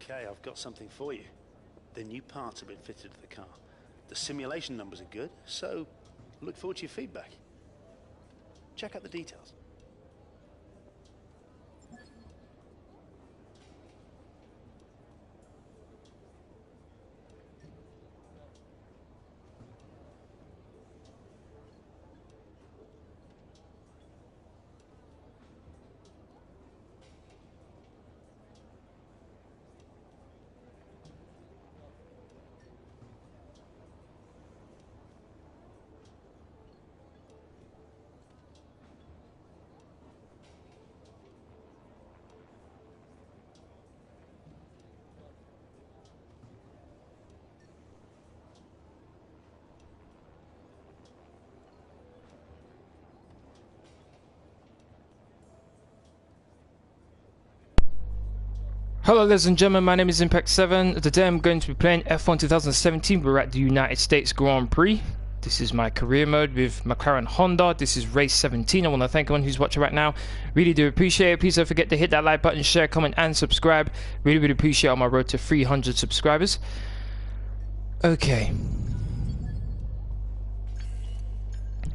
Okay, I've got something for you. The new parts have been fitted to the car. The simulation numbers are good, so look forward to your feedback. Check out the details. Hello ladies and gentlemen, my name is Impact7. Today I'm going to be playing F1 2017. We're at the United States Grand Prix. This is my career mode with McLaren Honda. This is race 17. I want to thank everyone who's watching right now. Really do appreciate it. Please don't forget to hit that like button, share, comment and subscribe. Really appreciate it on my road to 300 subscribers. Okay.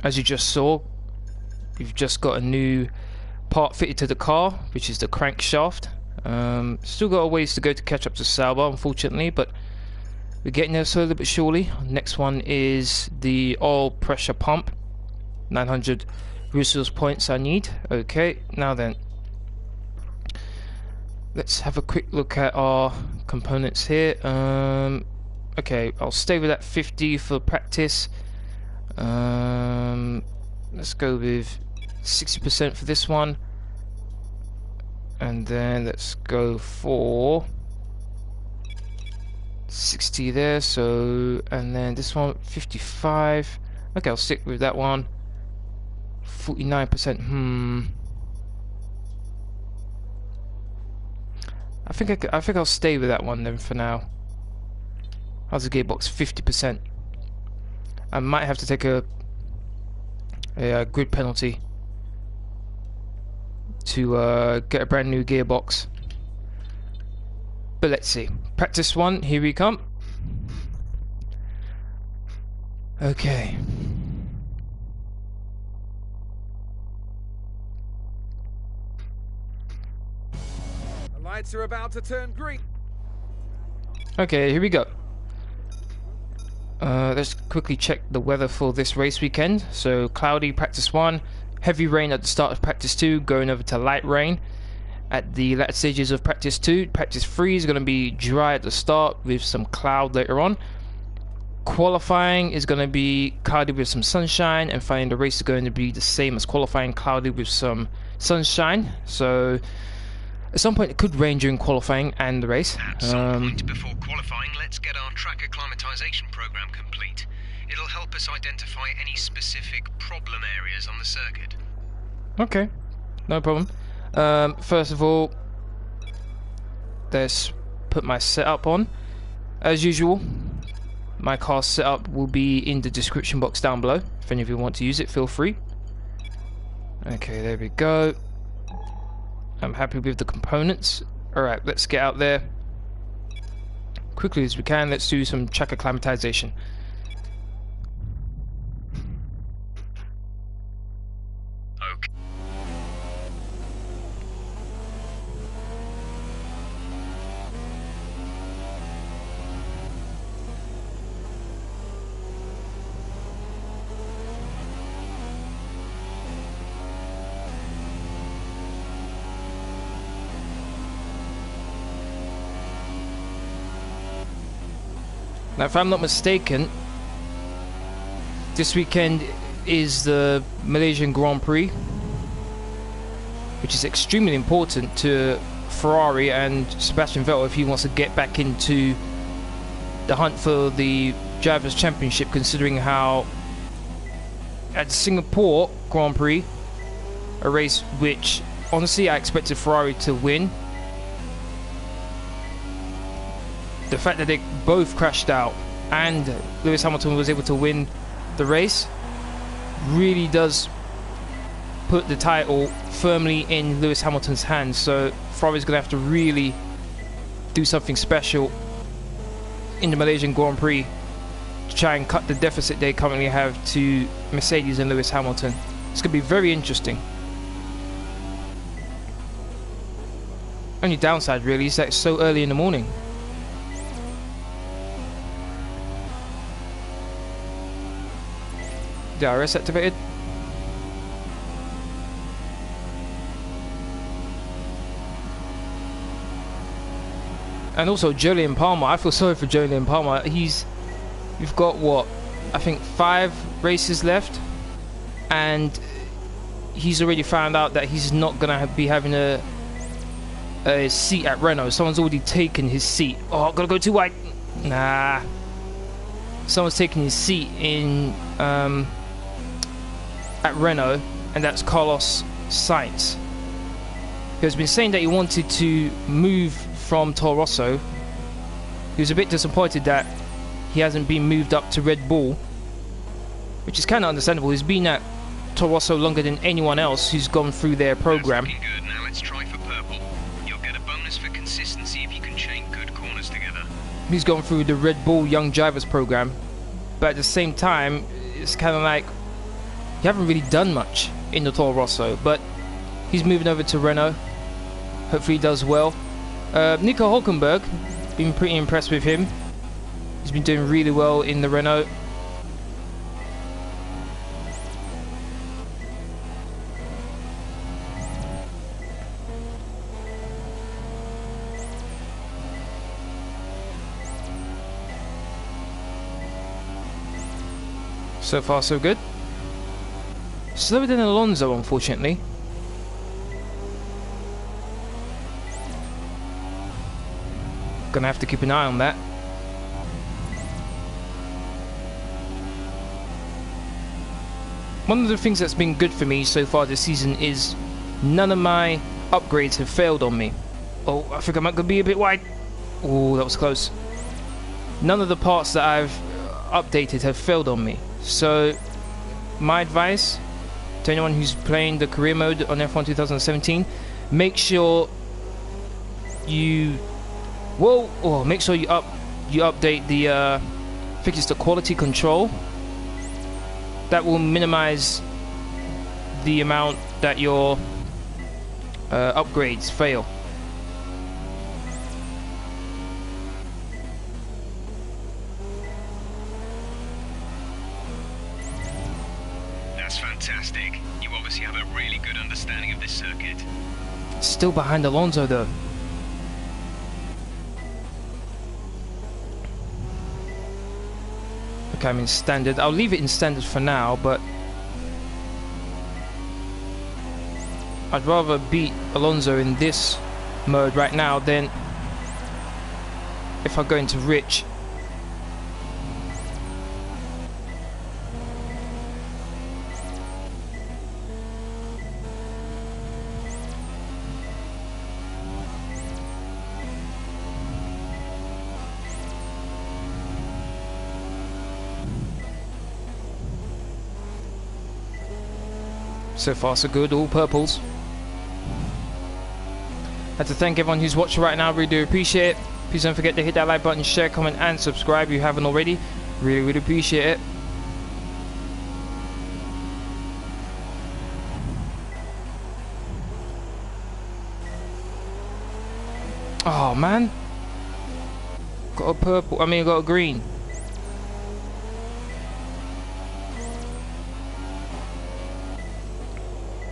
As you just saw, we've just got a new part fitted to the car, which is the crankshaft. Still got a ways to go to catch up to Sauber, unfortunately, but we're getting there slowly but surely. Next one is the oil pressure pump. 900 resource points I need. Okay, now then, let's have a quick look at our components here. Okay, I'll stay with that 50 for practice. Let's go with 60% for this one. And then let's go for 60 there, so, and then this one 55. Okay, I'll stick with that one. 49%. I think I'll stay with that one then for now. How's the gearbox? 50%. I might have to take a grid penalty to get a brand new gearbox, but let's see. Practice one, here we come. Okay. The lights are about to turn green. Okay, here we go. Let's quickly check the weather for this race weekend. So cloudy practice one, heavy rain at the start of practice 2, going over to light rain at the latter stages of practice 2. Practice 3 is going to be dry at the start with some cloud later on. Qualifying is going to be cloudy with some sunshine, and finally the race is going to be the same as qualifying, cloudy with some sunshine. So at some point it could rain during qualifying and the race. At some point before qualifying, let's get our track acclimatization program complete. It'll help us identify any specific problem areas on the circuit. Okay, no problem. First of all, let's put my setup on. As usual, my car setup will be in the description box down below. If any of you want to use it, feel free. Okay, there we go. I'm happy with the components. Alright, let's get out there quickly as we can. Let's do some track acclimatization. Okay. Now, if I'm not mistaken, this weekend is the Malaysian Grand Prix, which is extremely important to Ferrari and Sebastian Vettel if he wants to get back into the hunt for the Drivers' Championship, considering how at the Singapore Grand Prix, a race which honestly I expected Ferrari to win, the fact that they both crashed out and Lewis Hamilton was able to win the race really does put the title firmly in Lewis Hamilton's hands. So Ferrari's going to have to really do something special in the Malaysian Grand Prix to try and cut the deficit they currently have to Mercedes and Lewis Hamilton. It's going to be very interesting. Only downside really is that it's so early in the morning. DRS activated. And also Jolyon Palmer, I feel sorry for Jolyon Palmer. We've got what, I think 5 races left, and he's already found out that he's not gonna be having a seat at Renault. Someone's already taken his seat. Oh, gotta go too wide. Nah. Someone's taken his seat in at Renault, and that's Carlos Sainz. He has been saying that he wanted to move from Toro Rosso. He was a bit disappointed that he hasn't been moved up to Red Bull, which is kind of understandable. He's been at Toro Rosso longer than anyone else who's gone through their program. That's looking good. Now let's try for purple. You'll get a bonus for consistency if you can chain good corners together. He's gone through the Red Bull Young Drivers program, but at the same time, it's kind of like you haven't really done much in the Toro Rosso, but he's moving over to Renault. Hopefully he does well. Nico Hülkenberg, been pretty impressed with him. He's been doing really well in the Renault. So far so good. Slower than Alonso, unfortunately. Gonna have to keep an eye on that. One of the things that's been good for me so far this season is none of my upgrades have failed on me. Oh, I think I might be a bit wide. Oh, that was close. None of the parts that I've updated have failed on me. So, my advice to anyone who's playing the career mode on F1 2017, make sure you make sure you update the I think it's the quality control. That will minimize the amount that your upgrades fail. That's fantastic. You obviously have a really good understanding of this circuit. Still behind Alonso though. Okay, I'm in standard. I'll leave it in standard for now, but I'd rather beat Alonso in this mode right now than if I go into rich. So far so good, all purples. I'd like to thank everyone who's watching right now, really do appreciate it. Please don't forget to hit that like button, share, comment and subscribe if you haven't already. Really appreciate it. Oh man, got a purple, got a green.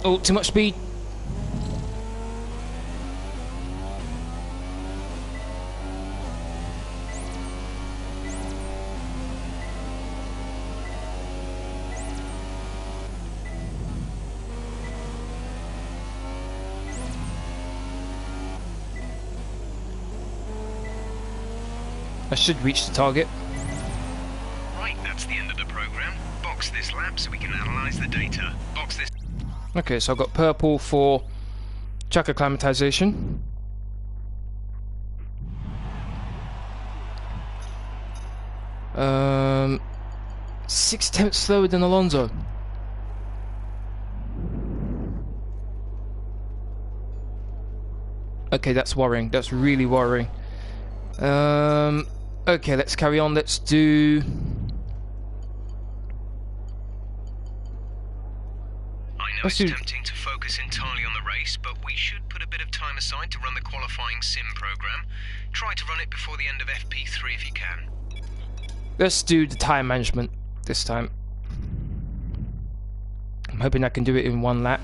Oh, too much speed. I should reach the target. Right, that's the end of the program. Box this lap so we can analyze the data. Box this. Okay, so I've got purple for track acclimatization. Um, 6/10 slower than Alonso. Okay, that's worrying. That's really worrying. Okay, let's carry on. Let's do... I know it's tempting to focus entirely on the race, but we should put a bit of time aside to run the qualifying sim program. Try to run it before the end of FP3 if you can. Let's do the tyre management this time. I'm hoping I can do it in one lap.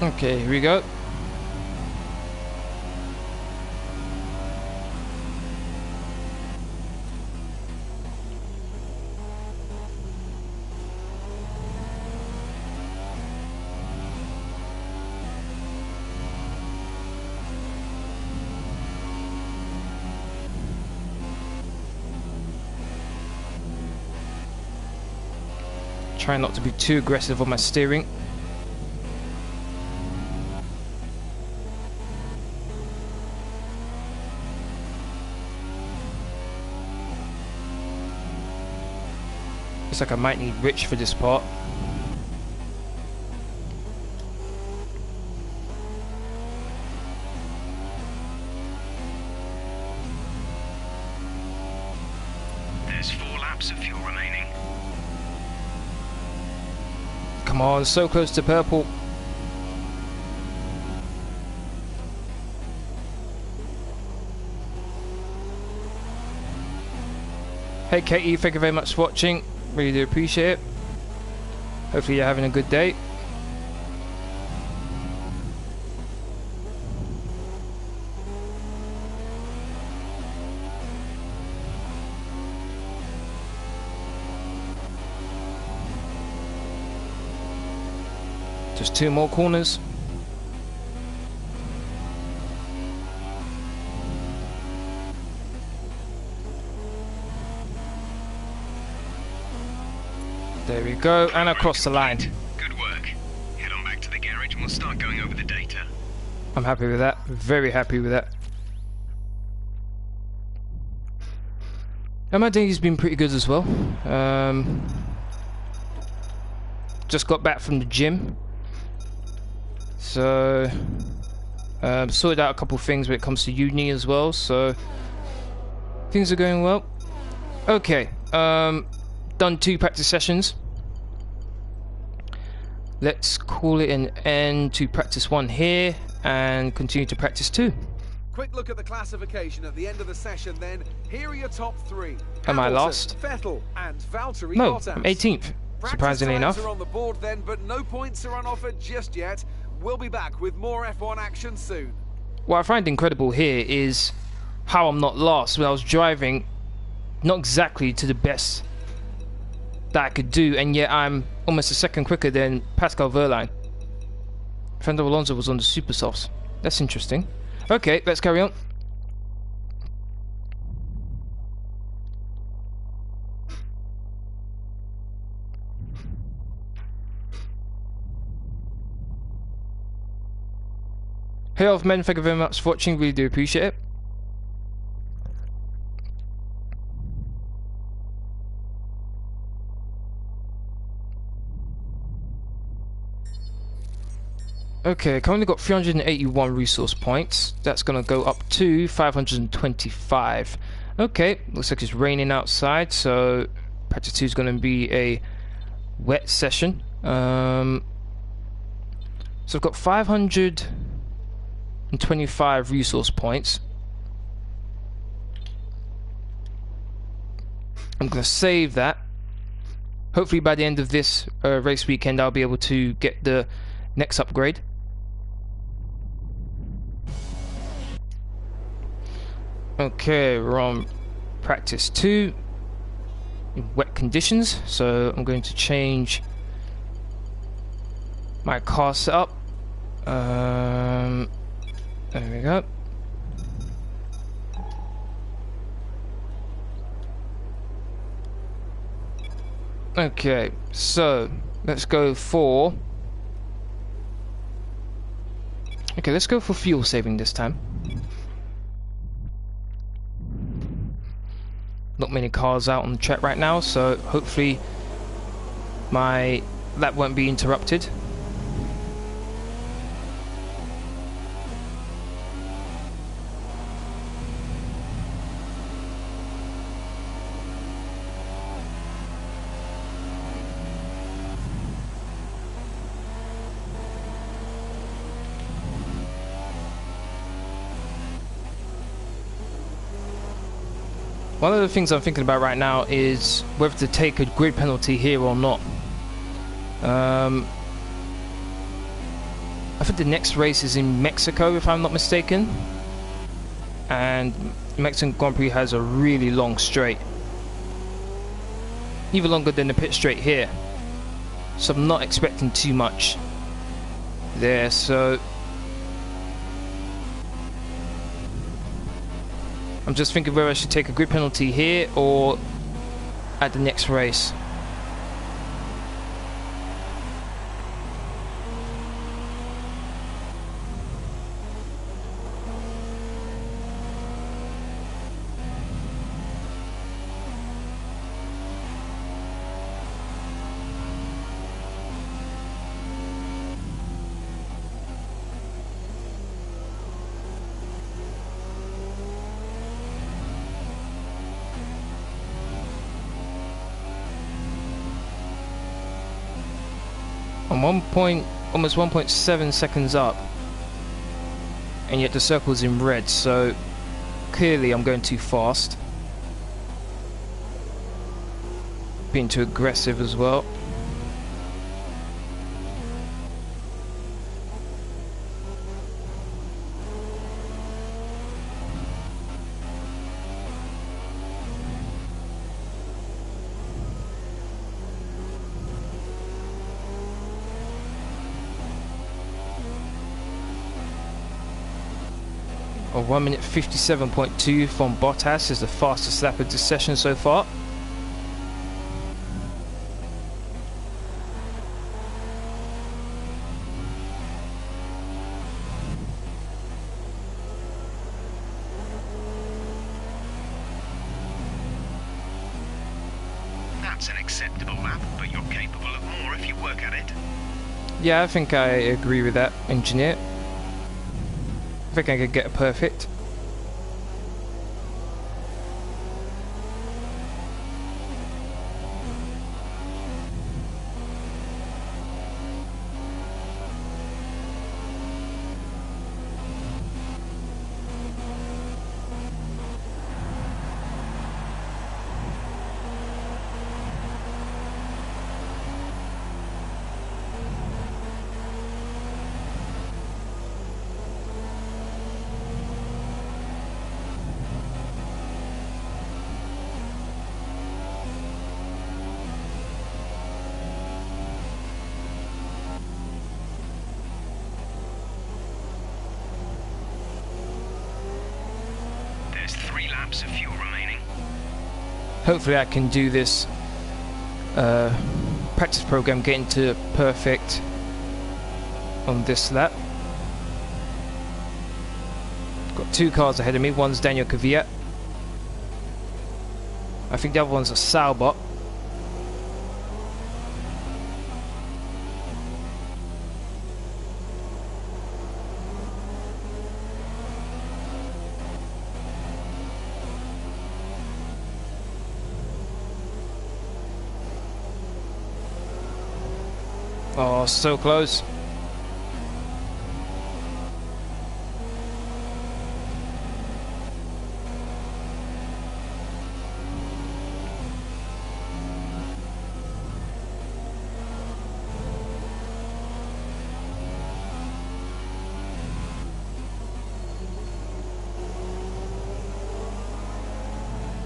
Okay, here we go. Try not to be too aggressive on my steering. Looks like I might need Rich for this part. There's 4 laps of fuel remaining. Come on, so close to purple. Hey Katie, thank you very much for watching. Really do appreciate it. Hopefully you're having a good day. Just 2 more corners. There we go, and across the line. Good work. Head on back to the garage and we'll start going over the data. I'm happy with that. Very happy with that. And my day's been pretty good as well. Just got back from the gym. So sorted out a couple things when it comes to uni as well. So things are going well. Okay. Done 2 practice sessions. Let's call it an end to practice 1 here and continue to practice 2. Quick look at the classification at the end of the session then. Here are your top 3. Am I Hamilton, lost? Vettel and Valtteri No, Bottas. I'm 18th. Surprisingly enough. Practice times are on the board then, but no points are on offer just yet. We'll be back with more F1 action soon. What I find incredible here is how I'm not lost when I was driving not exactly to the best that I could do, and yet I'm almost a second quicker than Pascal Wehrlein. Fernando Alonso was on the super softs. That's interesting. Okay, let's carry on. Hey Elfman, thank you very much for watching, really do appreciate it. Okay, currently got 381 resource points. That's gonna go up to 525. Okay, looks like it's raining outside, so practice 2 is gonna be a wet session. So I've got 525 resource points. I'm gonna save that. Hopefully by the end of this race weekend I'll be able to get the next upgrade. Okay, we're on practice 2 in wet conditions, so I'm going to change my car setup. There we go. Okay, so let's go for... Okay, let's go for fuel saving this time. Not many cars out on the track right now, so hopefully my lap won't be interrupted. One of the things I'm thinking about right now is whether to take a grid penalty here or not. I think the next race is in Mexico, if I'm not mistaken. And Mexican Grand Prix has a really long straight. Even longer than the pit straight here. So I'm not expecting too much there, so... I'm just thinking whether I should take a grid penalty here or at the next race. I'm almost 1.7 seconds up, and yet the circle's in red, so clearly I'm going too fast. Being too aggressive as well. Or 1 minute 57.2 from Bottas is the fastest lap of this session so far. That's an acceptable lap, but you're capable of more if you work at it. Yeah, I think I agree with that, engineer. I think I could get a perfect. There's 3 laps of fuel remaining. Hopefully I can do this practice program getting to perfect on this lap. Got 2 cars ahead of me. One's Daniel Kvyat. I think the other one's a Saubot. Oh, so close.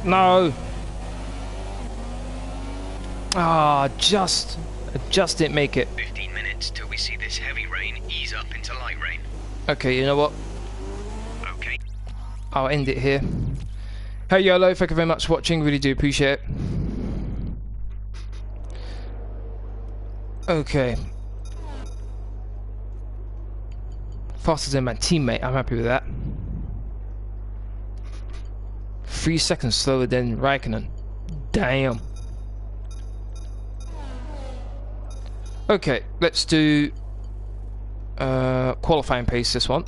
No. Ah, just didn't make it. 15 minutes till we see this heavy rain ease up into light rain. Okay, you know what? Okay. I'll end it here. Hey YOLO, thank you very much for watching, really do appreciate it. Okay. Faster than my teammate, I'm happy with that. 3 seconds slower than Raikkonen. Damn. Okay, let's do qualifying pace this one.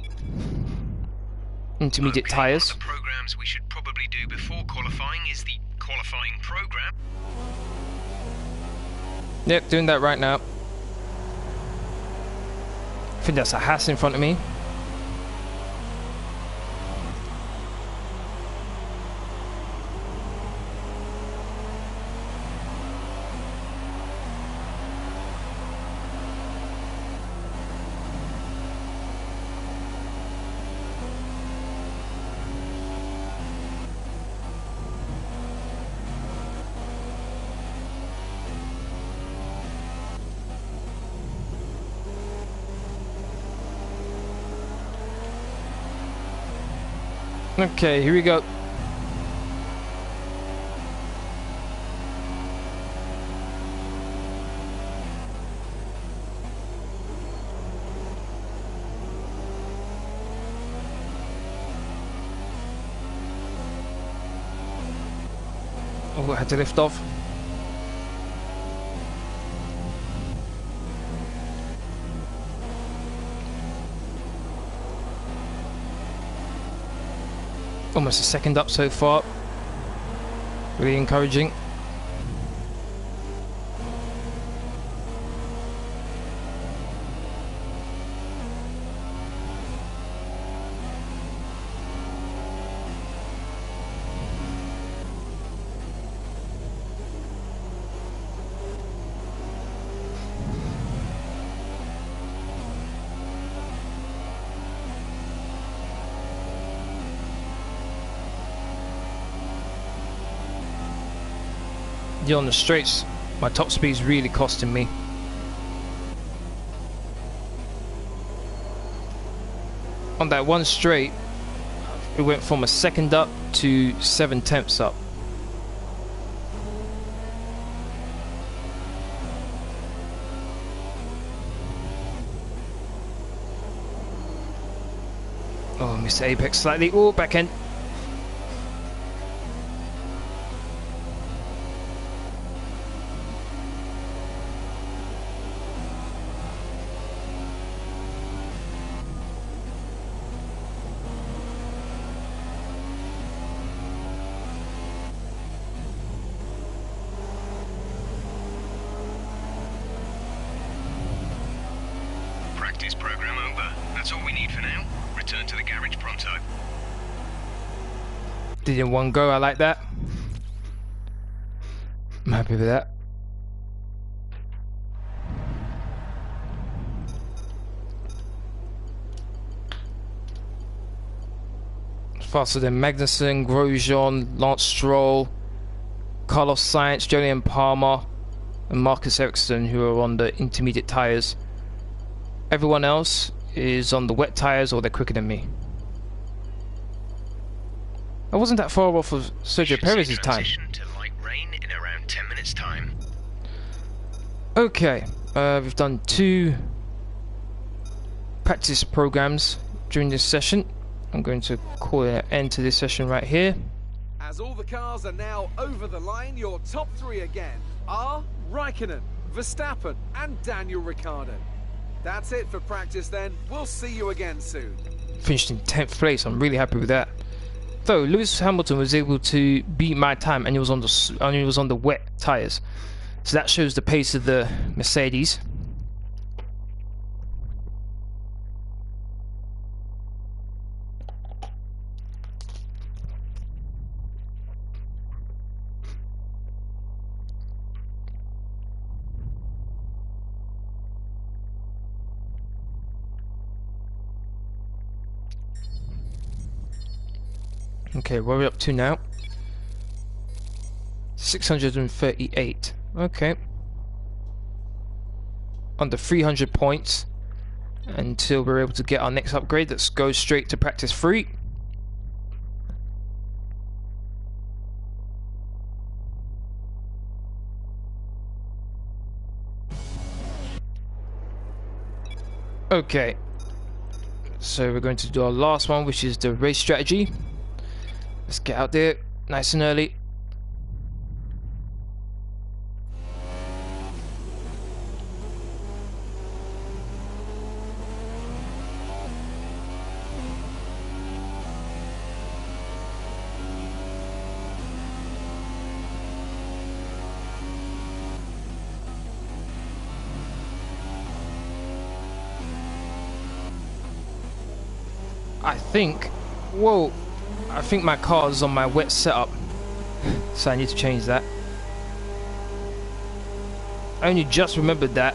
Intermediate tyres. One of the programs we should probably do before qualifying is the qualifying program. Yep, doing that right now. I think that's a Haas in front of me. Okay, here we go. Oh, I had to lift off. Almost a second up so far. Really encouraging. Yeah, on the straights, my top speed's really costing me. On that one straight, it went from a second up to 7/10 up. Oh, missed the apex slightly. Oh, back end. Practice program over. That's all we need for now. Return to the garage pronto. Did in one go, I like that. I'm happy with that. Faster than Magnussen, Grosjean, Lance Stroll, Carlos Sainz, Julian Palmer, and Marcus Ericsson, who are on the intermediate tyres. Everyone else is on the wet tyres or they're quicker than me. I wasn't that far off of Sergio Perez's time. To light rain in around 10 minutes time. Okay, we've done 2 practice programs during this session. I'm going to call an end to this session right here. As all the cars are now over the line, your top 3 again are Raikkonen, Verstappen and Daniel Ricciardo. That's it for practice then. We'll see you again soon. Finished in 10th place. I'm really happy with that. Though Lewis Hamilton was able to beat my time, and he was on the wet tyres, so that shows the pace of the Mercedes. Okay, what are we up to now? 638. Okay. Under 300 points until we're able to get our next upgrade. Let's go straight to practice 3. Okay, so we're going to do our last one, which is the race strategy. Let's get out there nice and early. I think my car is on my wet setup, so I need to change that. I only just remembered that.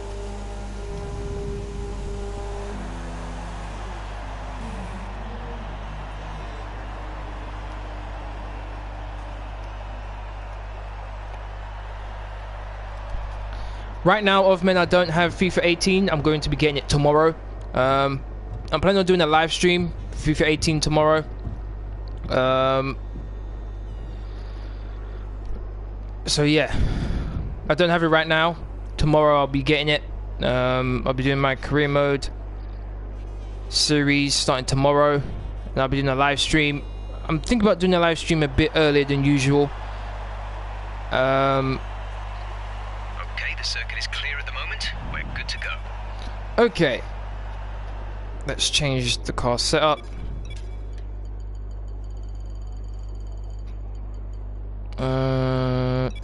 Right now, Ovmen, I don't have FIFA 18. I'm going to be getting it tomorrow. I'm planning on doing a live stream for FIFA 18 tomorrow. So yeah, I don't have it right now. Tomorrow I'll be getting it. I'll be doing my career mode series starting tomorrow, and I'll be doing a live stream. I'm thinking about doing a live stream a bit earlier than usual. Okay, the circuit is clear at the moment. We're good to go. Okay, let's change the car setup.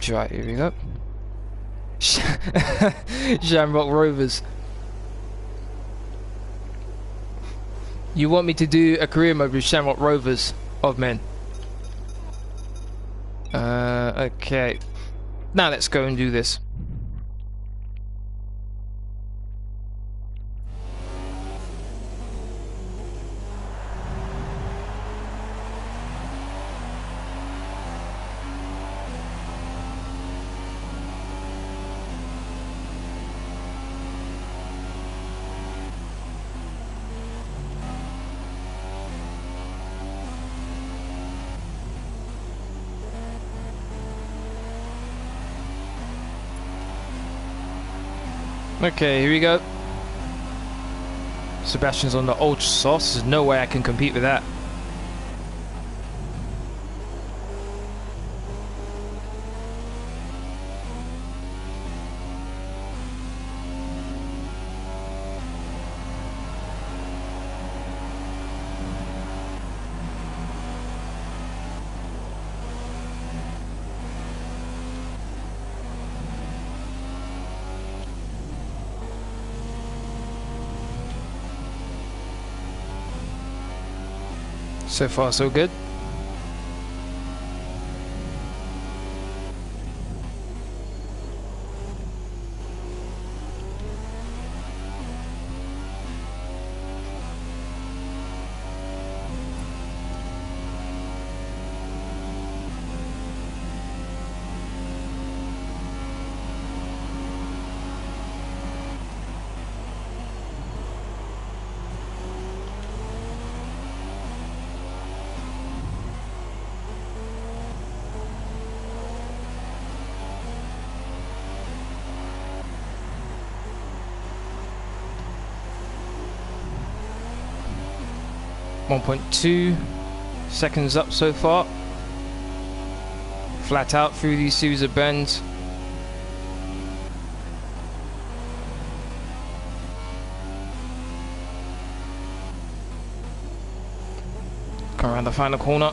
Right, here we go. Shamrock Rovers. You want me to do a career mode with Shamrock Rovers of men? Okay. Now let's go and do this. Okay, here we go. Sebastian's on the ultra sauce. There's no way I can compete with that. So far, so good. .2 seconds up so far. Flat out through these series of bends. Come around the final corner.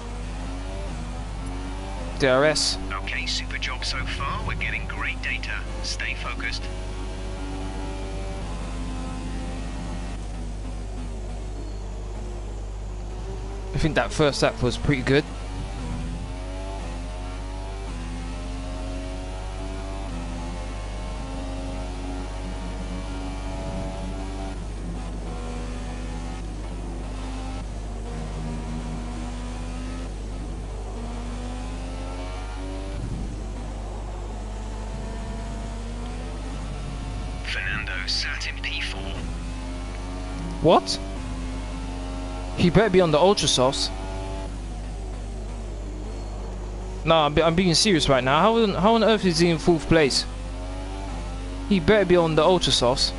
DRS. Okay, super job so far. We're getting great data. Stay focused. I think that first lap was pretty good. Fernando sat in P4. What? He better be on the ultra sauce. No, I'm being serious right now. How on earth is he in 4th place? He better be on the ultra sauce.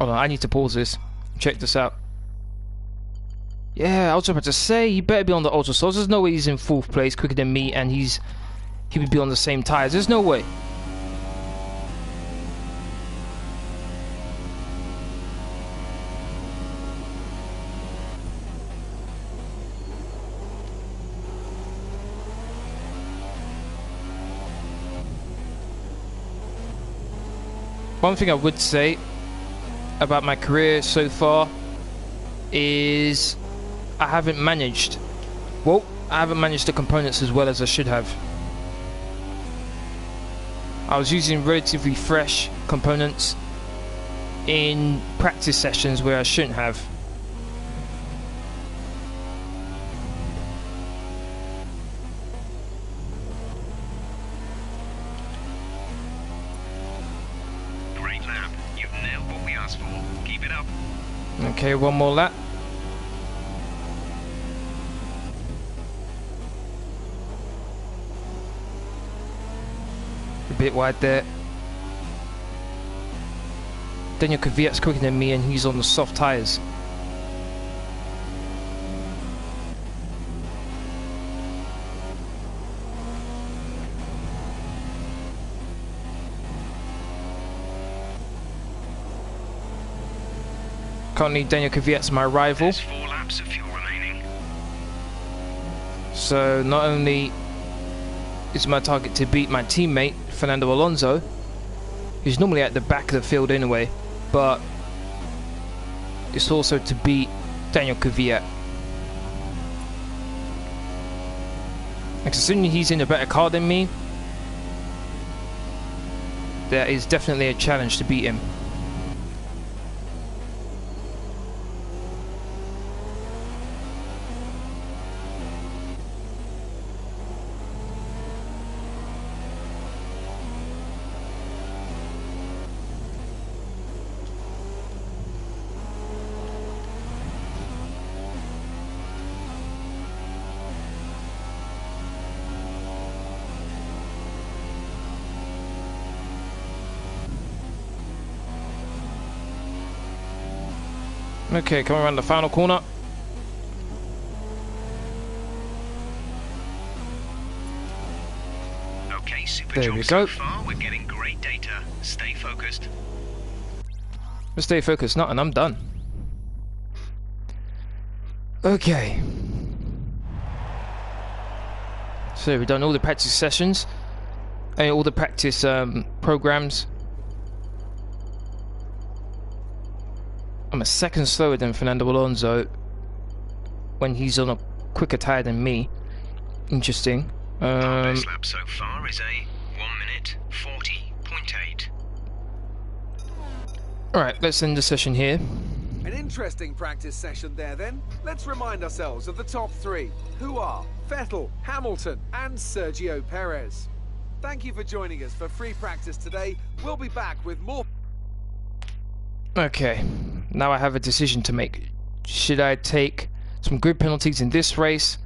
Hold on, I need to pause this. Check this out. Yeah, I was about to say, he better be on the ultra source. There's no way he's in 4th place quicker than me and he would be on the same tyres. There's no way. One thing I would say about my career so far is I haven't managed the components as well as I should have. I was using relatively fresh components in practice sessions where I shouldn't have. Great lap. You've nailed what we asked for. Keep it up. Okay, one more lap. A bit wide there. Daniel Kvyat's quicker than me and he's on the soft tyres. Currently Daniel Kvyat's my rival. There's 4 laps of fuel remaining. So not only is my target to beat my teammate Fernando Alonso, who's normally at the back of the field anyway, but it's also to beat Daniel Kvyat. Considering he's in a better car than me, there is definitely a challenge to beat him. Okay, coming around the final corner. Okay, super There job we so go. far. We're getting great data. Stay focused. Let's stay focused, and I'm done. Okay. So we've done all the practice sessions, and all the practice programs. I'm a second slower than Fernando Alonso when he's on a quicker tyre than me. Interesting. Our best lap so far is a 1:40.8. Alright, let's end the session here. An interesting practice session there then. Let's remind ourselves of the top 3, who are Vettel, Hamilton and Sergio Perez. Thank you for joining us for free practice today. We'll be back with more. Okay, now I have a decision to make. Should I take some grid penalties in this race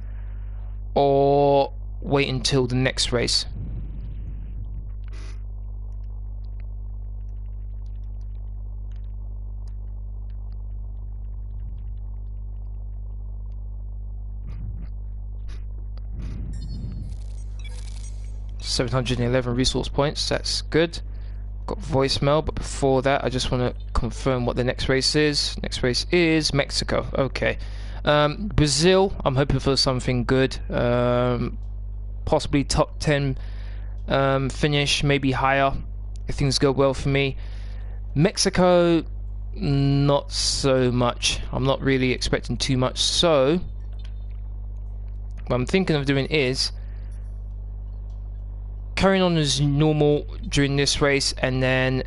or wait until the next race? $711 resource points, that's good. Got voicemail, but before that I just want to confirm what the next race is. Next race is Mexico. Okay. Brazil, I'm hoping for something good. Possibly top 10 finish, maybe higher if things go well for me. Mexico, not so much. I'm not really expecting too much, so what I'm thinking of doing is carrying on as normal during this race, and then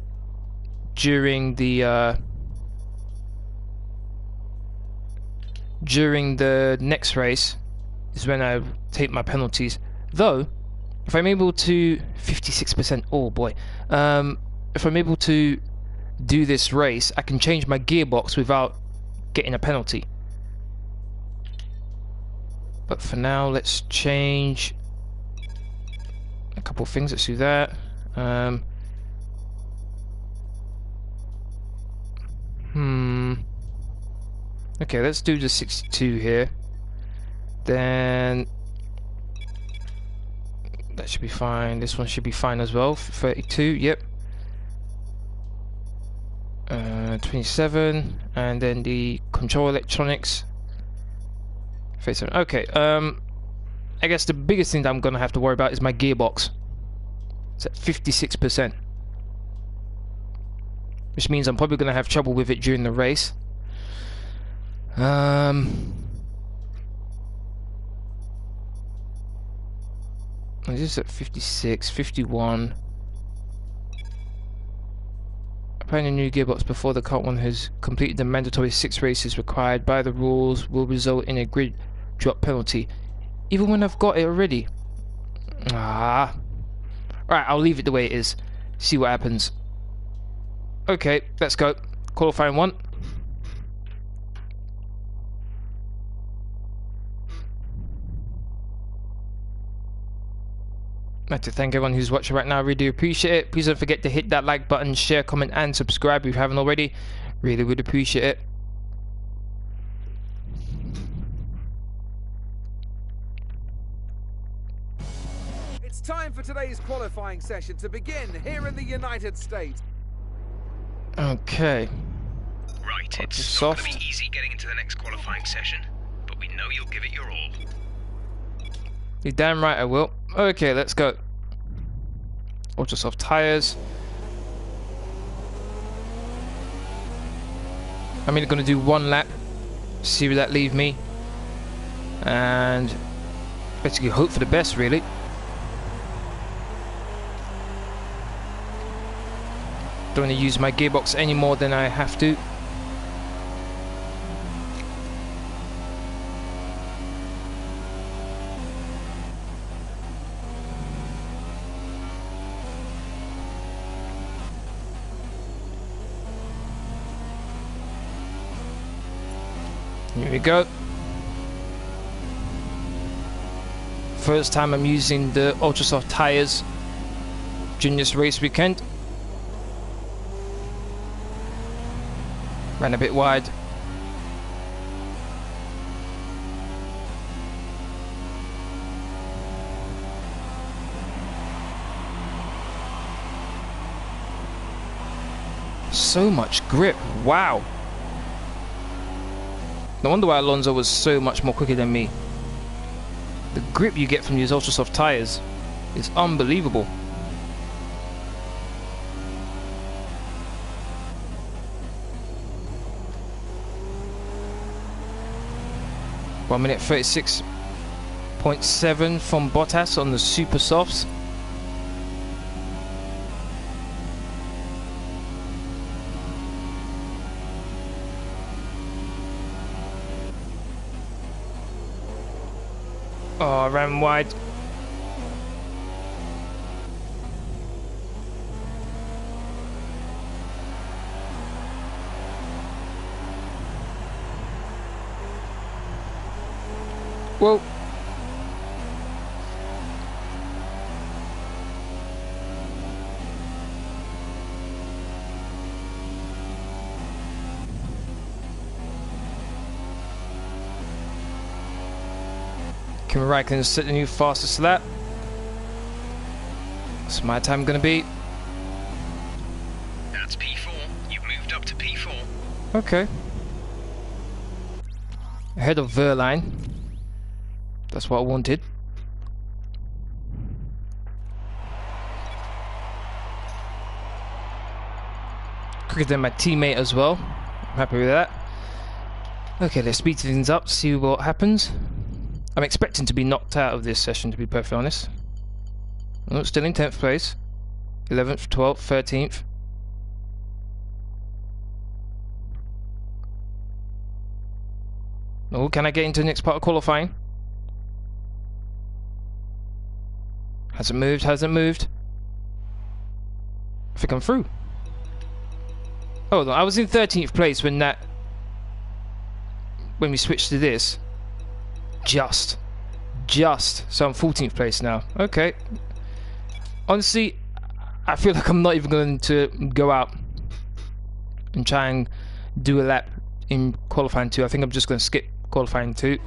during the next race is when I take my penalties. Though, if I'm able to 56%, oh boy, if I'm able to do this race, I can change my gearbox without getting a penalty. But for now, let's change a couple of things. Let's do that. Okay, let's do the 62 here. Then that should be fine. This one should be fine as well. 32, yep. 27, and then the control electronics. 37. Okay. I guess the biggest thing that I'm gonna have to worry about is my gearbox. It's at 56%, which means I'm probably gonna have trouble with it during the race. This is at 56, 51. Applying a new gearbox before the current one has completed the mandatory 6 races required by the rules will result in a grid drop penalty, even when I've got it already. Alright, I'll leave it the way it is. See what happens. Okay, let's go. Qualifying 1. I'd like to thank everyone who's watching right now. I really do appreciate it. Please don't forget to hit that like button, share, comment, and subscribe if you haven't already. Really would appreciate it. It's time for today's qualifying session to begin here in the United States. Okay. Right, it's not going to be easy getting into the next qualifying session, but we know you'll give it your all. You're damn right I will. Okay, let's go. Ultra soft tires. I'm only going to do 1 lap. See where that leaves me. And basically hope for the best, really. Don't want to use my gearbox any more than I have to. Here we go. First time I'm using the ultra soft tires during this race weekend. Ran a bit wide. So much grip, wow. No wonder why Alonso was so much more quicker than me. The grip you get from these ultra soft tires is unbelievable. One minute 36.7 from Bottas on the super softs. Oh, I ran wide. Whoa. Camber Raikkonen set the new fastest lap. What's my time going to be? That's P4. You've moved up to P4. Okay. Ahead of Verline. That's what I wanted. Quicker than my teammate as well. I'm happy with that. Okay, let's speed things up, see what happens. I'm expecting to be knocked out of this session, to be perfectly honest. Oh, still in 10th place. 11th, 12th, 13th. Oh, can I get into the next part of qualifying? Hasn't moved, hasn't moved. I think I'm through. Oh, no, I was in 13th place when we switched to this. Just. So I'm 14th place now. Okay. Honestly, I feel like I'm not even going to go out and try and do a lap in qualifying 2. I think I'm just going to skip qualifying 2.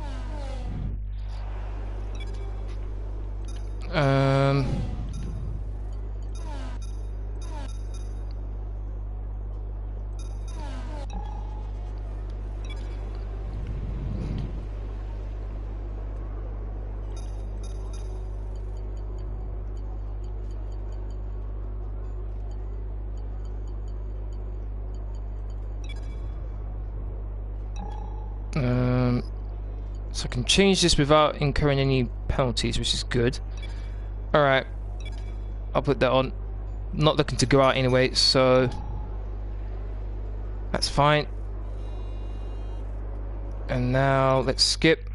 So I can change this without incurring any penalties, which is good. Alright, I'll put that on. Not looking to go out anyway, so that's fine. And now let's skip.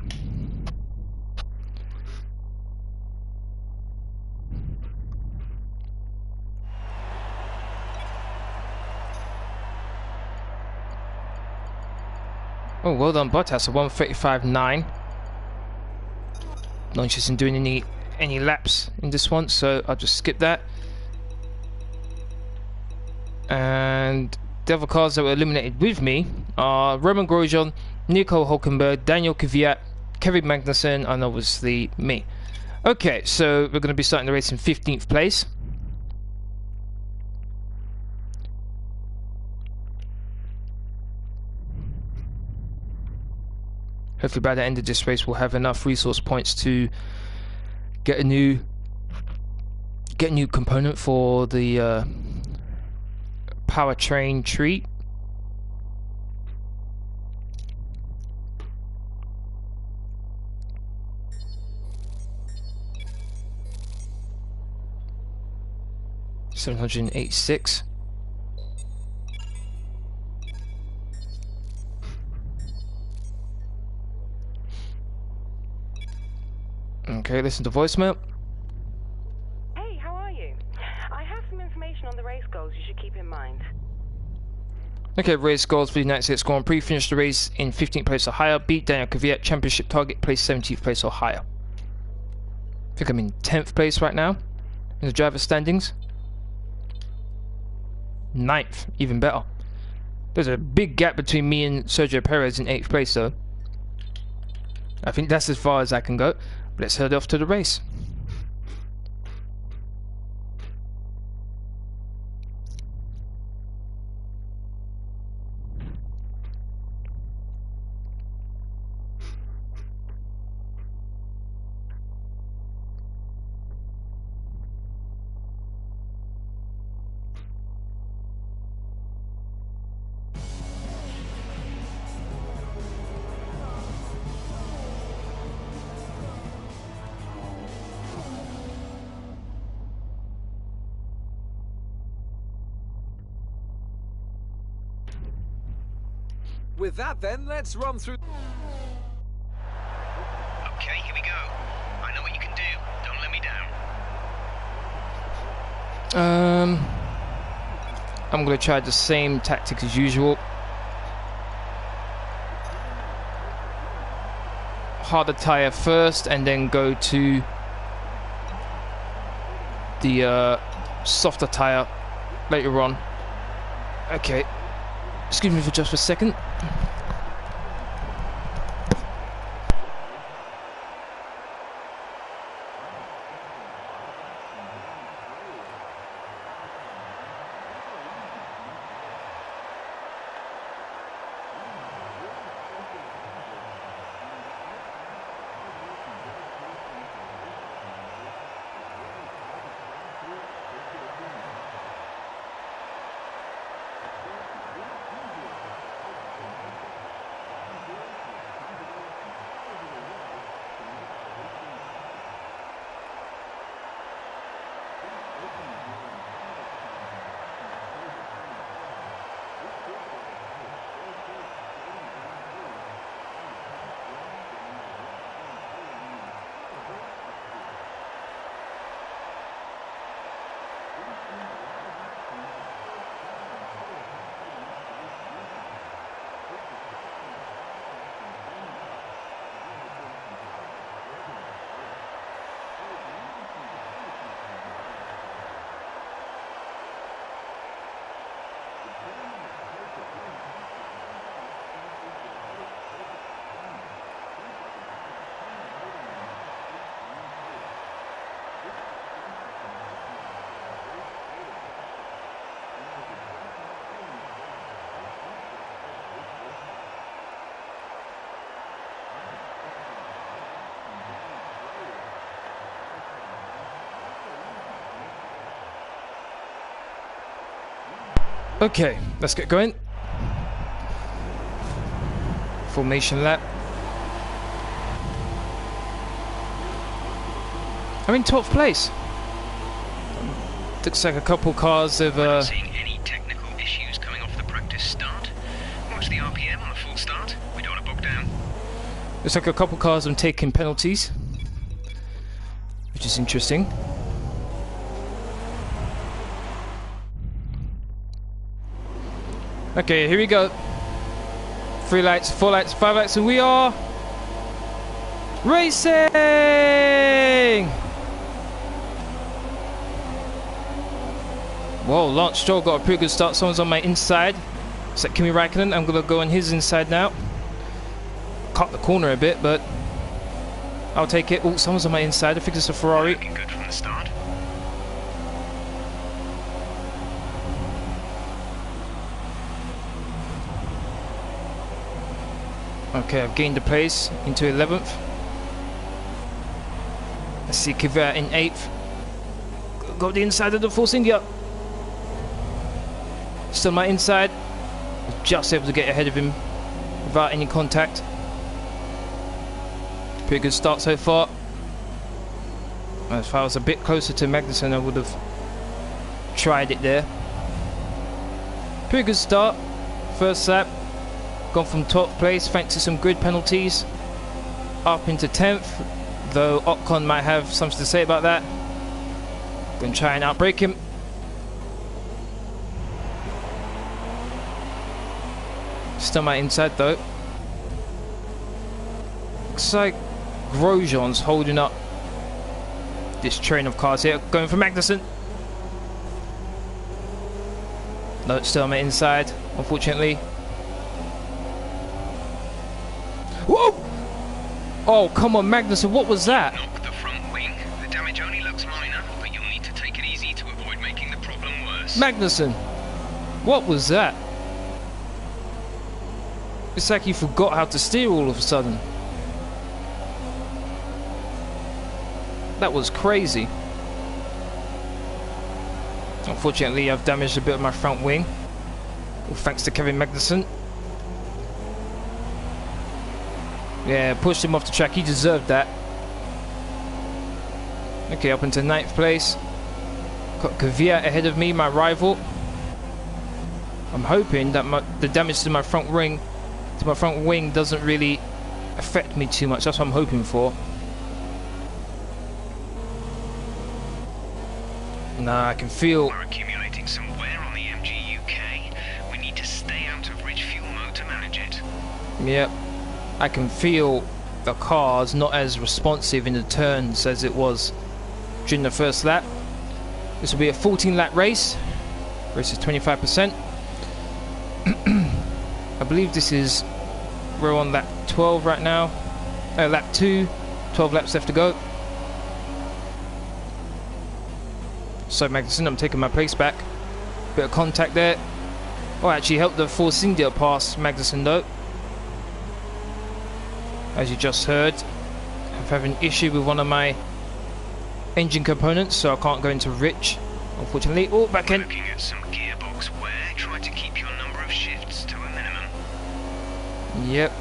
Oh, well done, Bottas, a 1:35.9. Not interested in doing any laps in this one, so I'll just skip that. And the other cars that were eliminated with me are Roman Grosjean, Nico Hülkenberg, Daniel Kvyat, Kevin Magnussen, and obviously me. Okay, so we're going to be starting the race in 15th place. Hopefully by the end of this race we'll have enough resource points to get a new component for the powertrain tree. $786. Okay, listen to voicemail. Hey, how are you? I have some information on the race goals you should keep in mind. Okay, race goals for the United States Grand Prix. Finished the race in 15th place or higher. Beat Daniel Kvyat. Championship target, place 17th place or higher. I think I'm in 10th place right now in the driver standings. 9th, even better. There's a big gap between me and Sergio Perez in 8th place though. I think that's as far as I can go. Let's head off to the race. With that then, let's run through... Okay, here we go. I know what you can do. Don't let me down. I'm going to try the same tactic as usual. Harder tyre first and then go to the softer tyre later on. Okay. Excuse me for just a second. Okay, let's get going. Formation lap. I'm in 12th place. Looks like a couple cars have... We're not seeing any technical issues coming off the practice start. Watch the RPM on the full start. We don't want to bog down. Looks like a couple cars have taken penalties, which is interesting. Okay, here we go. 3 lights, 4 lights, 5 lights, and we are racing! Whoa, Lance Stroll got a pretty good start. Someone's on my inside. It's like Kimi Räikkönen. I'm gonna go on his inside now. Cut the corner a bit, but I'll take it. Oh, someone's on my inside. I think it's a Ferrari. Looking good from the start. Okay, I've gained a place into 11th. Let's see Kvyat in 8th. Got the inside of the Force India. Still my inside. Just able to get ahead of him without any contact. Pretty good start so far. If I was a bit closer to Magnussen, I would have tried it there. Pretty good start. First lap. Gone from 12th place thanks to some grid penalties. Up into 10th. Though Ocon might have something to say about that. Gonna try and outbrake him. Still my inside though. Looks like Grosjean's holding up this train of cars here. Going for Magnussen. No, it's still on my inside, unfortunately. Whoa! Oh, come on, Magnussen, what was that? Knock the front wing. The damage only looks minor, but you'll need to take it easy to avoid making the problem worse. Magnussen, what was that? It's like he forgot how to steer all of a sudden. That was crazy. Unfortunately, I've damaged a bit of my front wing. Well, thanks to Kevin Magnussen. Yeah, pushed him off the track. He deserved that. Okay, up into 9th place. Got Kvyat ahead of me, my rival. I'm hoping that the damage to my front wing doesn't really affect me too much. That's what I'm hoping for. Nah, I can feel... We're accumulating some wear on the MG UK. We need to stay out of rich fuel mode to manage it. Yep. I can feel the car's not as responsive in the turns as it was during the first lap. This will be a 14-lap race. Race is 25%. I believe we're on lap 12 right now. Lap 2. 12 laps left to go. So Magnussen, I'm taking my place back. Bit of contact there. Oh, actually helped the Force India pass Magnussen though. As you just heard, I'm having an issue with one of my engine components, so I can't go into rich, unfortunately. Oh, back in. Looking at some gearbox wear, try to keep your number of shifts to a minimum. Yep.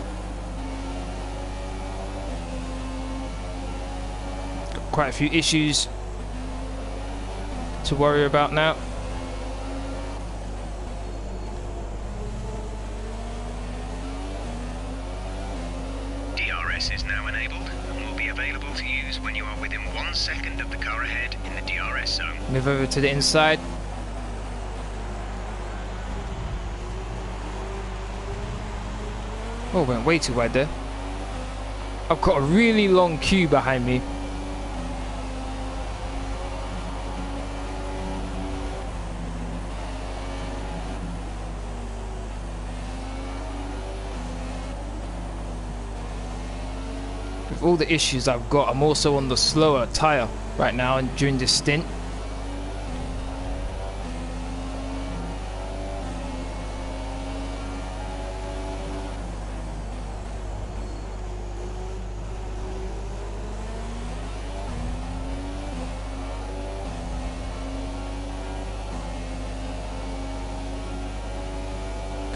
Got quite a few issues to worry about now. DRS is now enabled and will be available to use when you are within 1 second of the car ahead in the DRS zone. Move over to the inside. Oh, went way too wide there. I've got a really long queue behind me. With all the issues I've got, I'm also on the slower tyre right now and during this stint.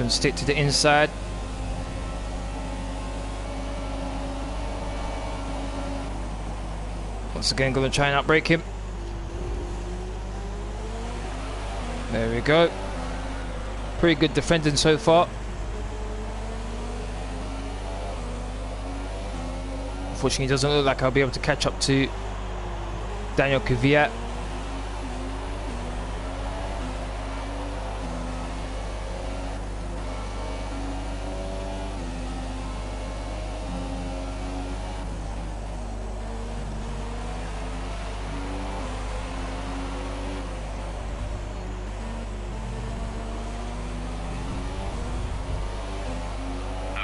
Can stick to the inside. Once again, going to try and outbrake him. There we go. Pretty good defending so far. Unfortunately, it doesn't look like I'll be able to catch up to Daniel Kvyat.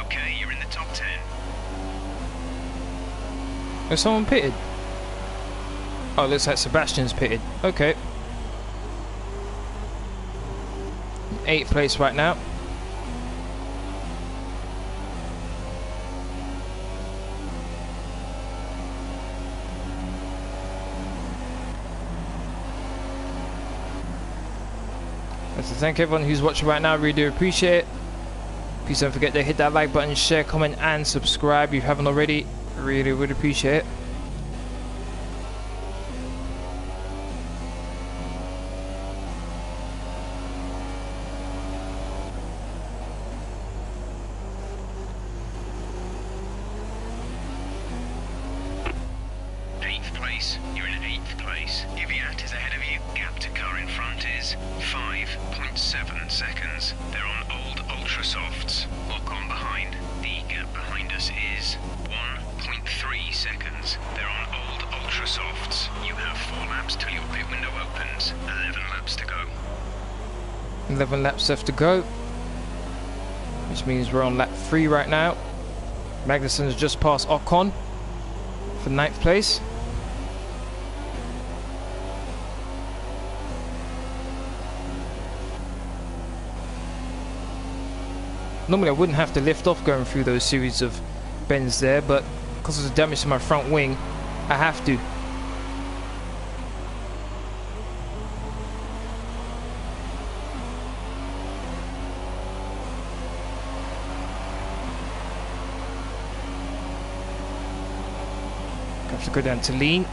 Okay, you're in the top 10. Is someone pitted? Oh, it looks like Sebastian's pitted. Okay. 8th place right now. I'd like to thank everyone who's watching right now. Really do appreciate it. Please don't forget to hit that like button, share, comment and subscribe if you haven't already. Really would appreciate it. You're in 8th place. Kvyat is ahead of you. Gap to car in front is 5.7 seconds. They're on old ultra softs. Ocon behind. The gap behind us is 1.3 seconds. They're on old ultra softs. You have 4 laps till your pit window opens. 11 laps to go. 11 laps left to go, which means we're on lap 3 right now. Magnussen's just passed Ocon for 9th place. Normally I wouldn't have to lift off going through those series of bends there, but because of the damage to my front wing, I have to. Have to go down to lean.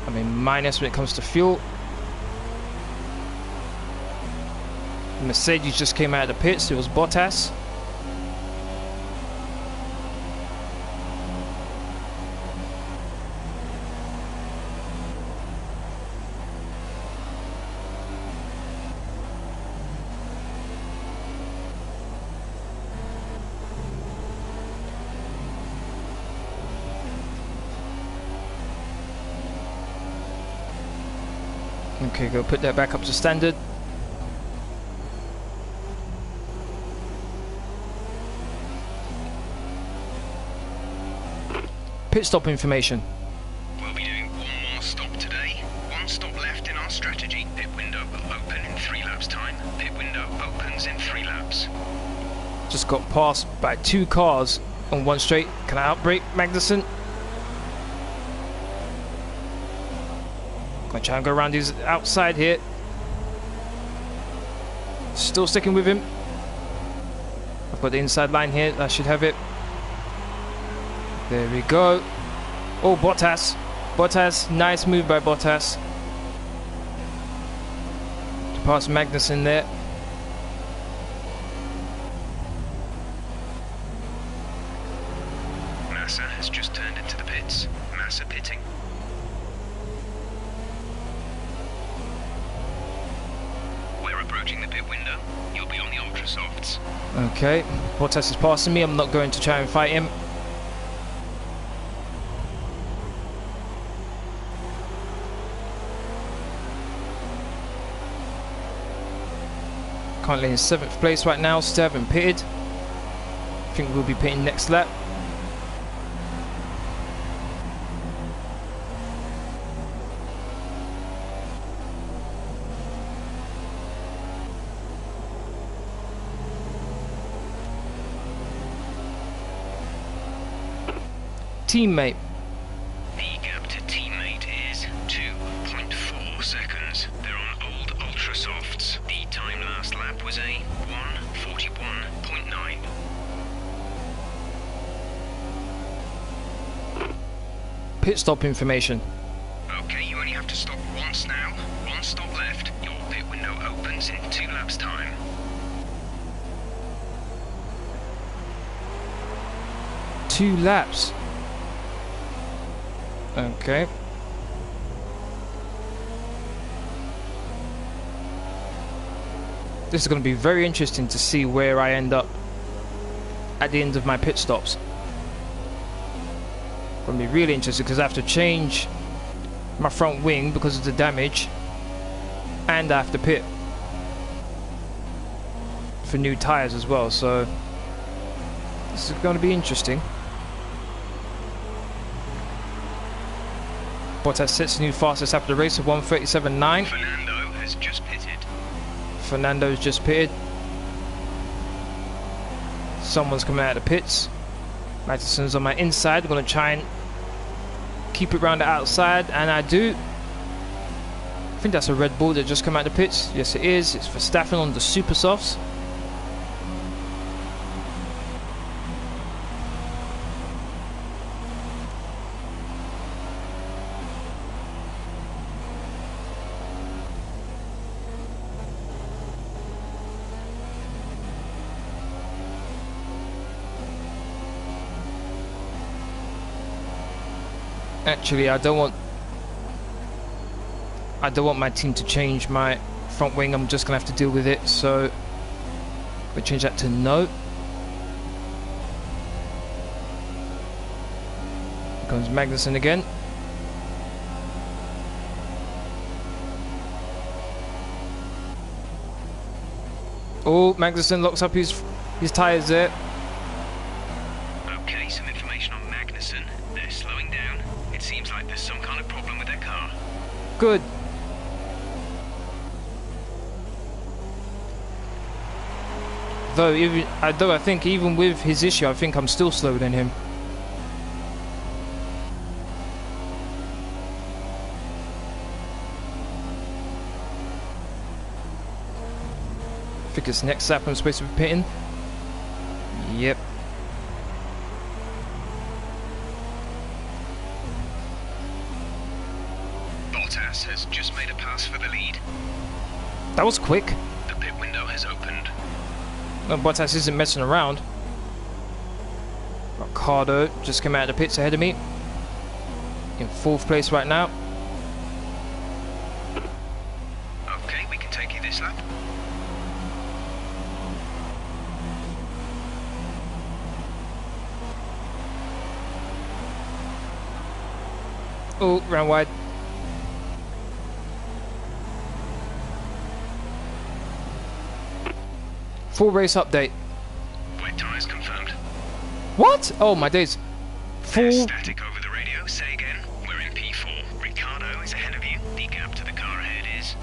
I mean minus when it comes to fuel. Mercedes just came out of the pits. It was Bottas. Okay, go put that back up to standard. Pit stop information. We'll be doing one more stop today. One stop left in our strategy. Pit window will open in 3 laps time. Pit window opens in 3 laps. Just got passed by 2 cars on one straight. Can I outbrake Magnussen? Gonna try and go around his outside here. Still sticking with him. I've got the inside line here. I should have it. There we go. Oh, Bottas. Bottas. Nice move by Bottas. To pass Magnussen there. Massa has just turned into the pits. Massa pitting. We're approaching the pit window. You'll be on the ultra softs. Okay. Bottas is passing me. I'm not going to try and fight him. Currently in 7th place right now, still haven't pitted. I think we'll be pitting next lap. Teammate. The gap to teammate is 2.4 seconds. They're on old ultra softs. The time last lap was a pit stop information. Okay, you only have to stop once now. One stop left. Your pit window opens in 2 laps' time. Two laps. Okay. This is going to be very interesting to see where I end up at the end of my pit stops. Going to be really interesting because I have to change my front wing because of the damage, and I have to pit for new tires as well, so this is going to be interesting. Bottas sets the new fastest lap of the race of 1:37.9. Fernando has just pitted. Fernando's just pitted. Someone's coming out of the pits. Magnussen's on my inside. I'm going to try and keep it round the outside, and I do. I think that's a Red Bull that just come out of the pits. Yes, it is. It's Verstappen on the super softs. Actually, I don't want my team to change my front wing. I'm just gonna have to deal with it, so we'll change that to no. Here comes Magnussen again. Oh, Magnussen locks up his tyres there. Okay, some information on Magnussen. They're slowing down. It seems like there's some kind of problem with their car. Good. Though I think even with his issue, I think I'm still slower than him. I think it's next lap I'm supposed to be pitting. Yep. Bottas has just made a pass for the lead. That was quick. The pit window has opened. No, Bottas isn't messing around. Ricardo just came out of the pits ahead of me. In 4th place right now. Okay, we can take you this lap. Oh, round wide. Full race update. Wet tyres confirmed. What? Oh my days. They're Full. static over the radio. Say again. We're in P4. Ricardo is ahead of you. The gap to the car ahead is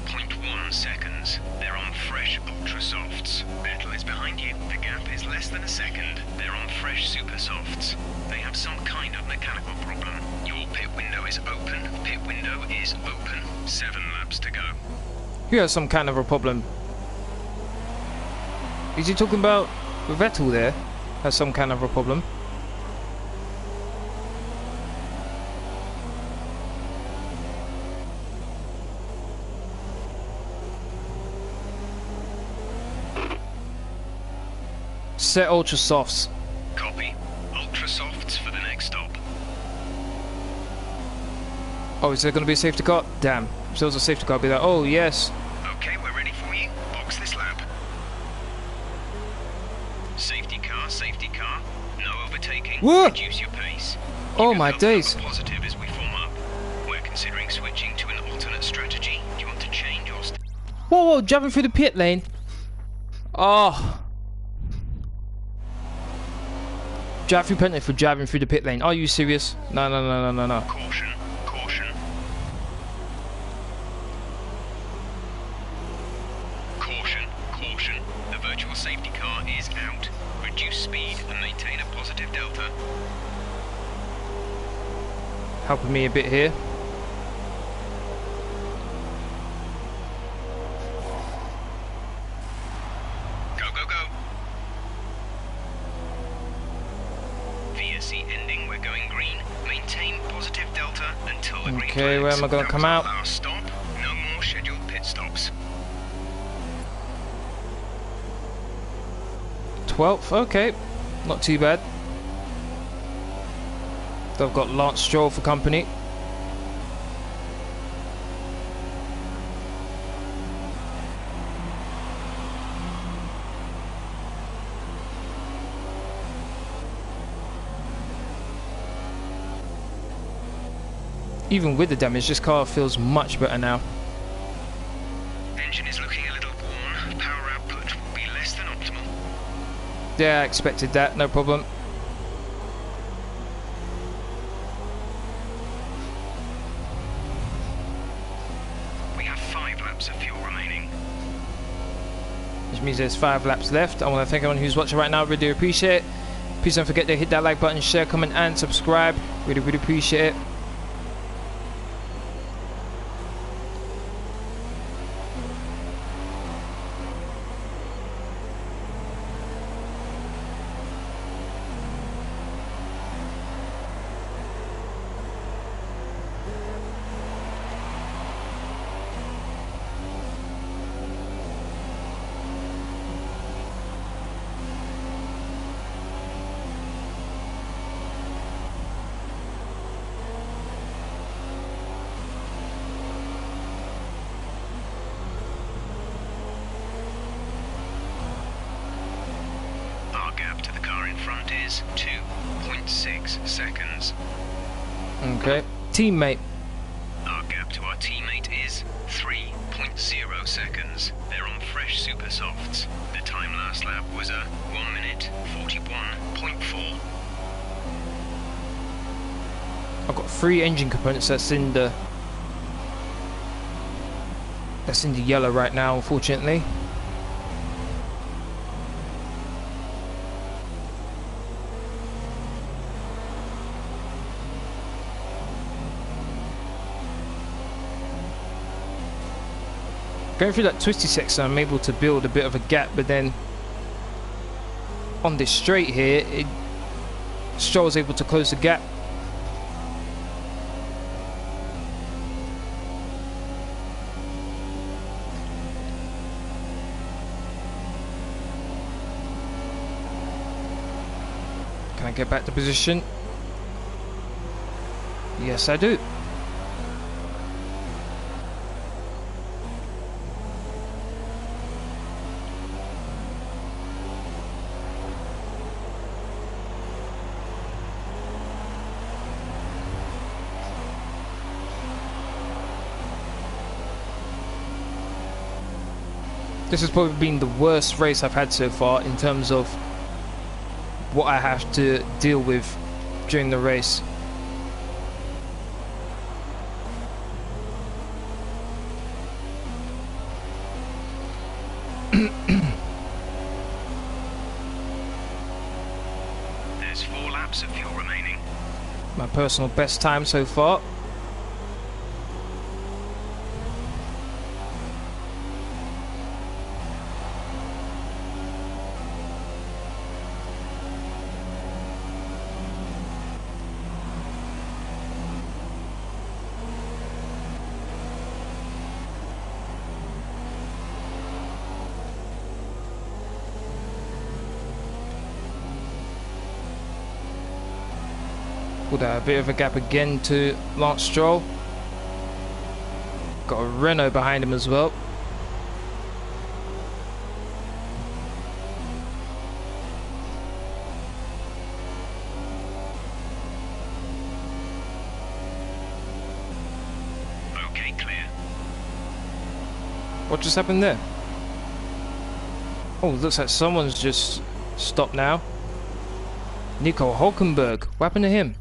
1.1 seconds. They're on fresh ultra softs. Vettel is behind you. The gap is less than a second. They're on fresh super softs. They have some kind of mechanical problem. Your pit window is open. Pit window is open. 7 laps to go. He has some kind of a problem. Is he talking about Vettel there? Has some kind of a problem. Set ultra softs. Copy. Ultra softs for the next stop. Oh, is there going to be a safety car? Damn. If there was a safety car, I'd be like, oh yes. Okay, we're ready for you. Box this lap. Safety car. No overtaking. Whoa! Reduce your pace. Oh Keep my yourself days. positive as we form up. We're considering switching to an alternate strategy. Do you want to change your Whoa, driving through the pit lane. Oh. Drive through penalty for driving through the pit lane. Are you serious? No. caution? Caution. The virtual safety car is out. Reduce speed and maintain a positive delta. Helping me a bit here. Go. VSC ending, we're going green. Maintain the green Okay, where am I going to come out? Last stop. No more scheduled pit stops. 12th, okay. Not too bad. I've got Lance Stroll for company. Even with the damage, this car feels much better now. Engine is looking a little worn. Power output will be less than optimal. Yeah, I expected that, no problem. We have 5 laps of fuel remaining. Which means there's 5 laps left. I want to thank everyone who's watching right now, really do appreciate it. Please don't forget to hit that like button, share, comment and subscribe. Really, really appreciate it. Our gap to the car in front is 2.6 seconds. Okay. Teammate. Our gap to our teammate is 3.0 seconds. They're on fresh super softs. The time last lap was a 1 minute 41.4. I've got 3 engine components that's in the yellow right now, unfortunately. Going through that twisty section, I'm able to build a bit of a gap, but then on this straight here, Stroll was able to close the gap. Can I get back to position? Yes, I do. This has probably been the worst race I've had so far in terms of what I have to deal with during the race. There's 4 laps of fuel remaining. My personal best time so far. Pulled out a bit of a gap again to Lance Stroll. Got a Renault behind him as well. Okay, clear. What just happened there? Oh, looks like someone's just stopped now. Nico Hulkenberg. What happened to him?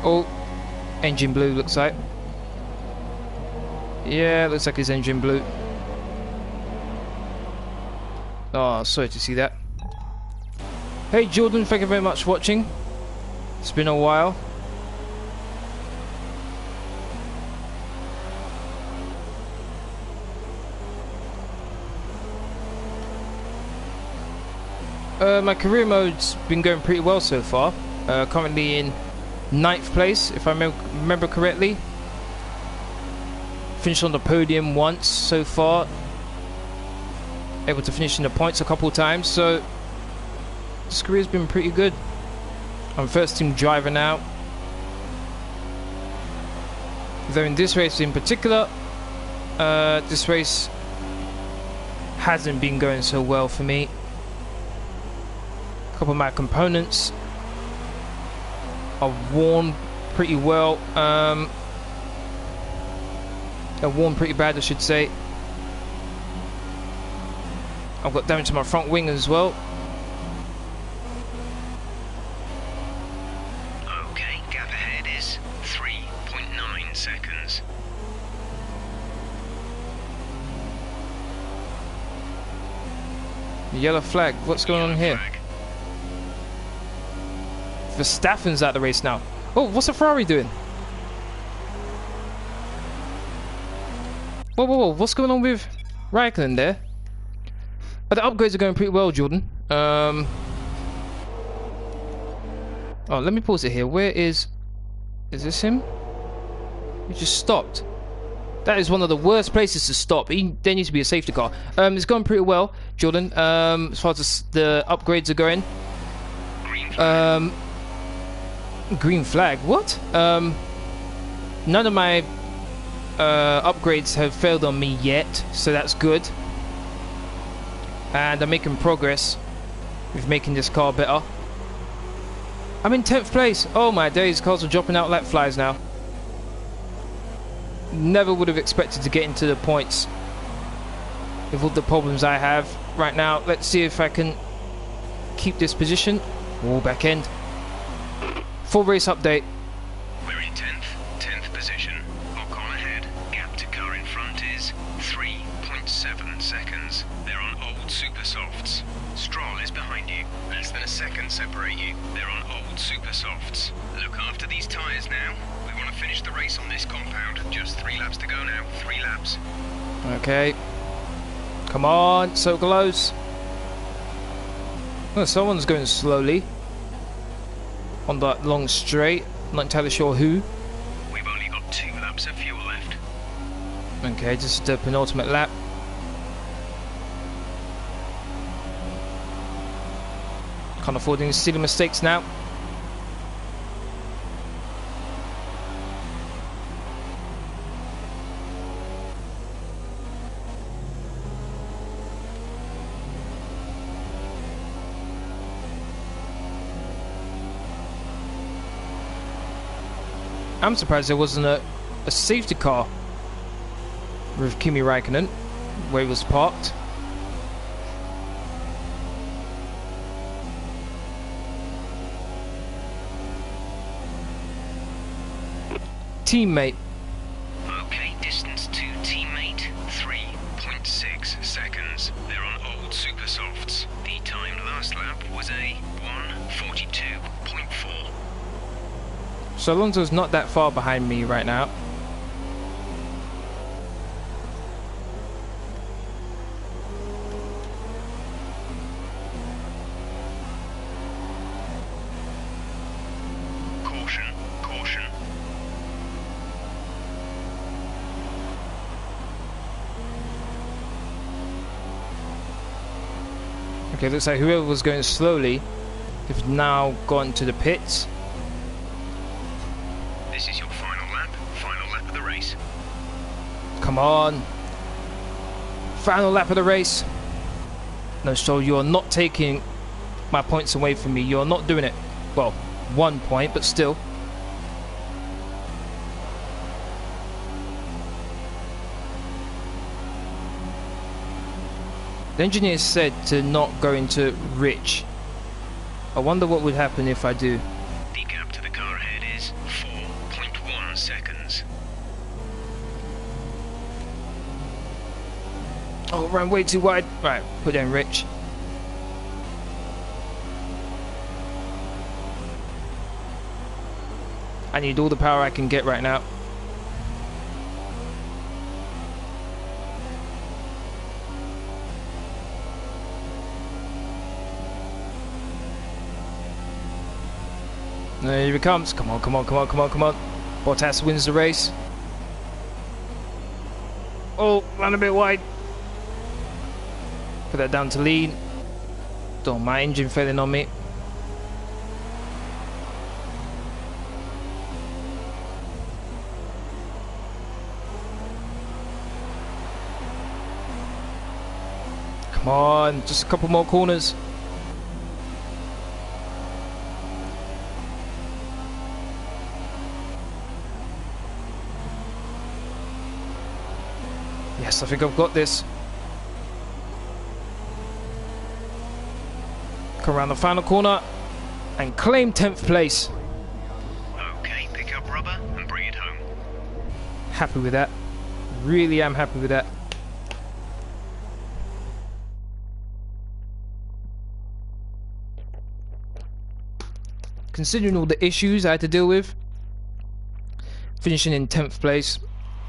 Oh, engine blue looks like. Yeah, looks like his engine blue. Oh, sorry to see that. Hey Jordan, thank you very much for watching. It's been a while. My career mode's been going pretty well so far. Currently in 9th place, if I remember correctly. Finished on the podium once so far. Able to finish in the points a couple times, so this career's been pretty good. I'm first team driver now. Though in this race in particular, this race hasn't been going so well for me. A couple of my components are worn pretty well. They're worn pretty bad, I should say. I've got damage to my front wing as well. Okay, gap ahead is 3.9 seconds. Yellow flag. What's going on here? Flag. Verstappen's out of the race now. Oh, what's the Ferrari doing? Whoa, whoa, whoa. What's going on with Raikkonen there? The upgrades are going pretty well, Jordan. Oh, let me pause it here. Where is this him? He just stopped. That is one of the worst places to stop. There needs to be a safety car. It's going pretty well, Jordan. As far as the upgrades are going. Green flag. What? None of my upgrades have failed on me yet, so that's good. And I'm making progress with making this car better. I'm in 10th place. Oh my days, cars are dropping out like flies now. Never would have expected to get into the points with all the problems I have right now. Let's see if I can keep this position. Oh, back end. Full race update. We're in 10th position. Ocon ahead. Gap to car in front is 3.7 seconds. They're on old super softs. Stroll is behind you. Less than a second separate you. They're on old super softs. Look after these tyres now. We want to finish the race on this compound. Just 3 laps to go now. 3 laps. Okay. Come on, so close. Oh, someone's going slowly on that long straight. I'm not entirely sure who. We've only got 2 laps of fuel left. Okay, just the penultimate lap. Can't afford any silly mistakes now. I'm surprised there wasn't a safety car with Kimi Raikkonen where he was parked. Teammate. Okay, distance to teammate 3.6 seconds. They're on old super softs. The time last lap was a 1:42.4. So Alonso's not that far behind me right now. Caution, caution. Okay, looks like whoever was going slowly have now gone to the pits. This is your final lap of the race. Come on. Final lap of the race. No, so you're not taking my points away from me. You're not doing it. Well, 1 point, but still. The engineer said to not go into rich. I wonder what would happen if I do. The gap to the car ahead is 4.1 seconds. Oh, ran way too wide. Right, put down rich. I need all the power I can get right now. Here he comes. Come on, come on, come on, come on, come on. Bottas wins the race. Oh, ran a bit wide. Put that down to lead. Don't my engine failing on me. Come on, just a couple more corners. Yes, I think I've got this. Come around the final corner and claim 10th place. Okay, pick up rubber and bring it home. Happy with that. Really am happy with that. Considering all the issues I had to deal with, finishing in 10th place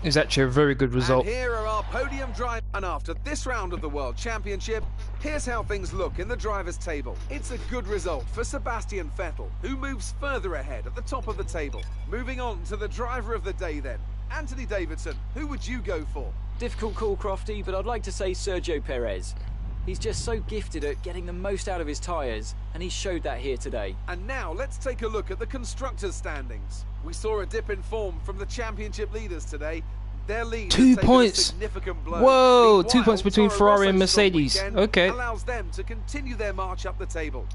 is actually a very good result. And here are our podium drive. And after this round of the World Championship, here's how things look in the drivers' table. It's a good result for Sebastian Vettel, who moves further ahead at the top of the table. Moving on to the driver of the day then. Anthony Davidson, who would you go for? Difficult call, Crofty, but I'd like to say Sergio Perez. He's just so gifted at getting the most out of his tyres, and he showed that here today. And now let's take a look at the constructors' standings. We saw a dip in form from the championship leaders today. Their lead 2 points. Significant blow. Whoa, 2 Meanwhile, points between Toro Ferrari and Rosso's strong Mercedes. weekend Okay. allows them to continue their march up the table.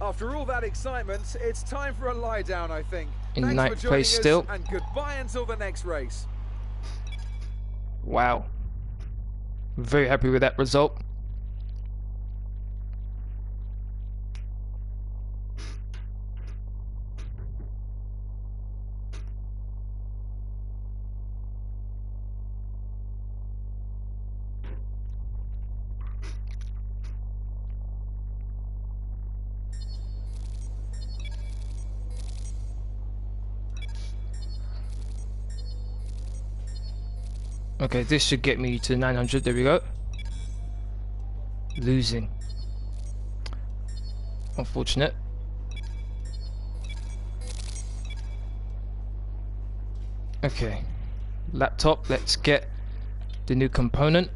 After all that excitement, it's time for a lie down, I think. In Thanks ninth for joining place us, still. and goodbye until the next race. Wow. Very happy with that result. Okay, this should get me to 900. There we go. Losing. Unfortunate. Okay. Laptop, let's get the new component.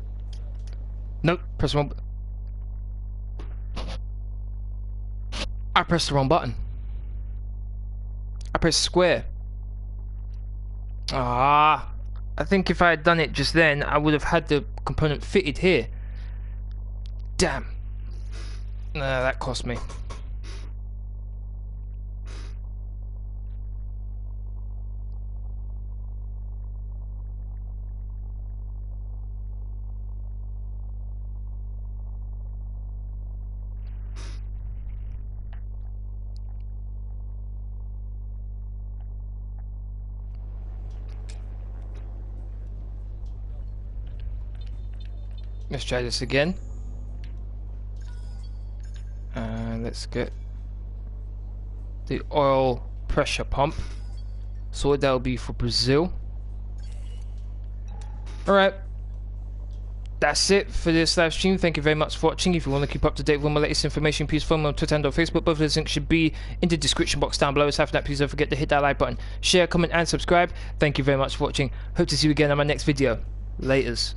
Nope, press the wrong button. I pressed the wrong button. I pressed square. Ah. I think if I had done it just then, I would have had the component fitted here. Damn. That cost me. Let's try this again. And let's get the oil pressure pump. So that'll be for Brazil. Alright. That's it for this live stream. Thank you very much for watching. If you want to keep up to date with my latest information, please follow me on Twitter and on Facebook. Both of those links should be in the description box down below. Aside from that, please don't forget to hit that like button, share, comment and subscribe. Thank you very much for watching. Hope to see you again on my next video. Laters.